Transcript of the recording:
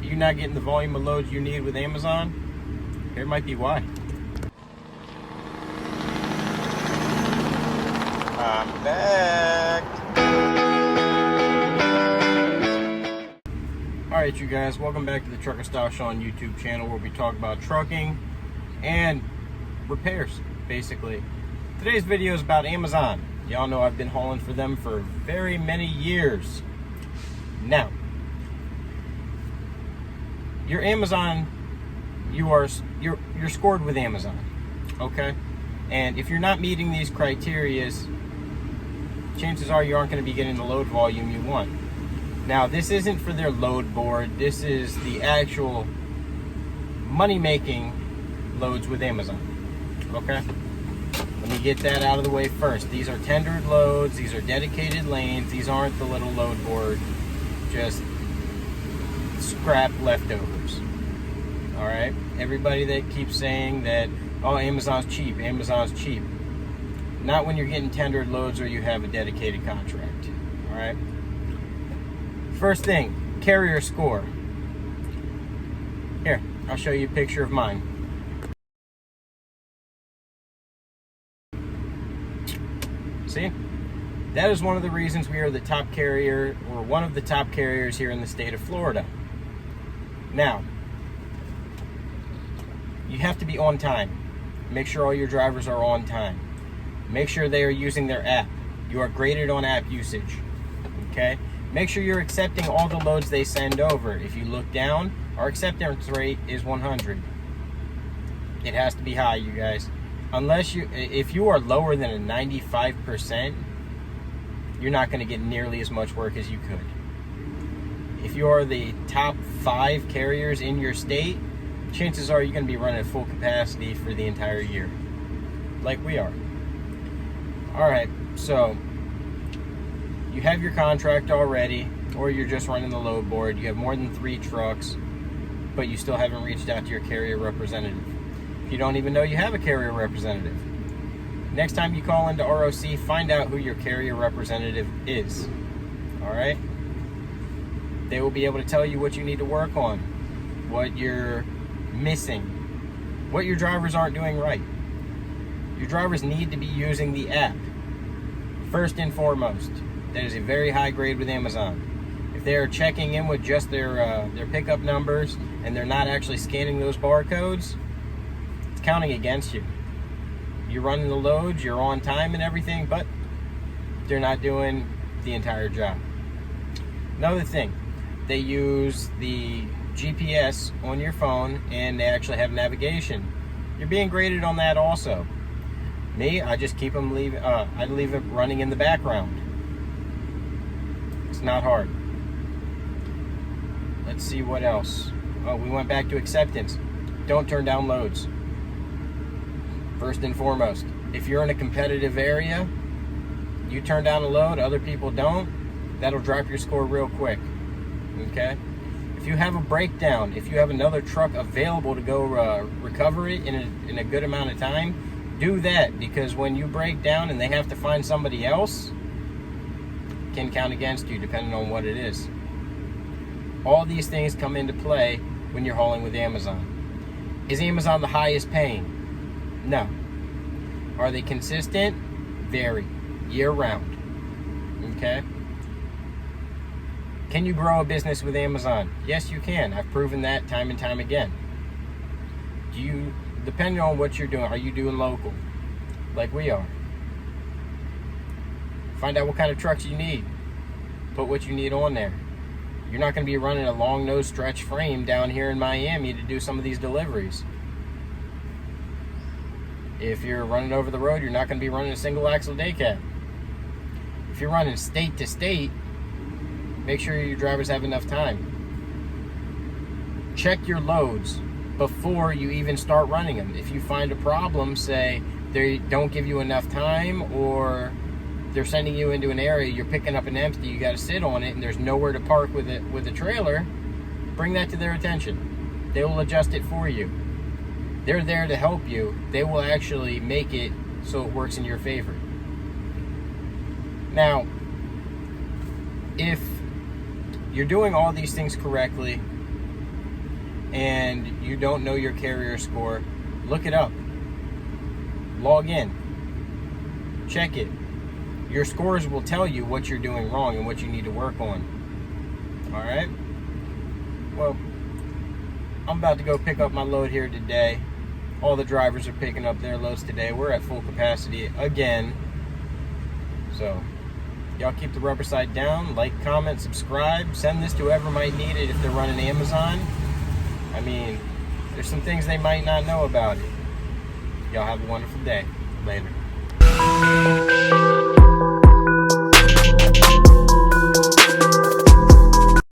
you're not getting the volume of loads you need with Amazon, here might be why. I'm back. Alright, you guys, welcome back to the Trucker Style Sean YouTube channel, where we talk about trucking and repairs, basically. Today's video is about Amazon. Y'all know I've been hauling for them for very many years. Now, your Amazon, you're scored with Amazon, okay? And if you're not meeting these criterias, chances are you aren't going to be getting the load volume you want. Now, this isn't for their load board. This is the actual money-making loads with Amazon, okay? Let me get that out of the way first. These are tendered loads. These are dedicated lanes. These aren't the little load board, just scrap leftovers. All right? Everybody that keeps saying that, oh, Amazon's cheap, Amazon's cheap. Not when you're getting tendered loads or you have a dedicated contract. All right? First thing, carrier score. Here, I'll show you a picture of mine. See? That is one of the reasons we are the top carrier, or one of the top carriers here in the state of Florida. Now, you have to be on time. Make sure all your drivers are on time. Make sure they are using their app. You are graded on app usage. Okay? Make sure you're accepting all the loads they send over. If you look down, our acceptance rate is 100. It has to be high, you guys. If you are lower than a 95%, you're not going to get nearly as much work as you could. If you are the top 5 carriers in your state, chances are you're going to be running at full capacity for the entire year, like we are. All right, so you have your contract already, or you're just running the load board. You have more than 3 trucks, but you still haven't reached out to your carrier representative. You don't even know you have a carrier representative. Next time you call into ROC, find out who your carrier representative is. All right? They will be able to tell you what you need to work on, what you're missing, what your drivers aren't doing right. Your drivers need to be using the app, first and foremost. That is a very high grade with Amazon. If they're checking in with just their pickup numbers and they're not actually scanning those barcodes, counting against you. You're running the loads, you're on time and everything, but they're not doing the entire job. Another thing, they use the GPS on your phone and they actually have navigation. You're being graded on that also. Me, I just keep them I leave it running in the background. It's not hard. Let's see what else. Oh, we went back to acceptance. Don't turn down loads. First and foremost, if you're in a competitive area, you turn down a load, other people don't, that'll drop your score real quick, okay? If you have a breakdown, if you have another truck available to go recover it in a good amount of time, do that, because when you break down and they have to find somebody else, it can count against you depending on what it is. All these things come into play when you're hauling with Amazon. Is Amazon the highest paying? No. Are they consistent? Very. Year round. Okay? Can you grow a business with Amazon? Yes, you can. I've proven that time and time again. Depending on what you're doing, are you doing local? Like we are. Find out what kind of trucks you need. Put what you need on there. You're not going to be running a long nose stretch frame down here in Miami to do some of these deliveries. If you're running over the road, you're not going to be running a single axle day cab. If you're running state to state, make sure your drivers have enough time. Check your loads before you even start running them. If you find a problem, say they don't give you enough time, or they're sending you into an area, you're picking up an empty, you got to sit on it, and there's nowhere to park with a trailer, bring that to their attention. They will adjust it for you. They're there to help you. They will actually make it so it works in your favor. Now, if you're doing all these things correctly, and you don't know your carrier score, look it up. Log in. Check it. Your scores will tell you what you're doing wrong and what you need to work on. Alright? Well, I'm about to go pick up my load here today. All the drivers are picking up their loads today. We're at full capacity again. So, y'all keep the rubber side down. Like, comment, subscribe. Send this to whoever might need it if they're running Amazon. I mean, there's some things they might not know about it. Y'all have a wonderful day. Later.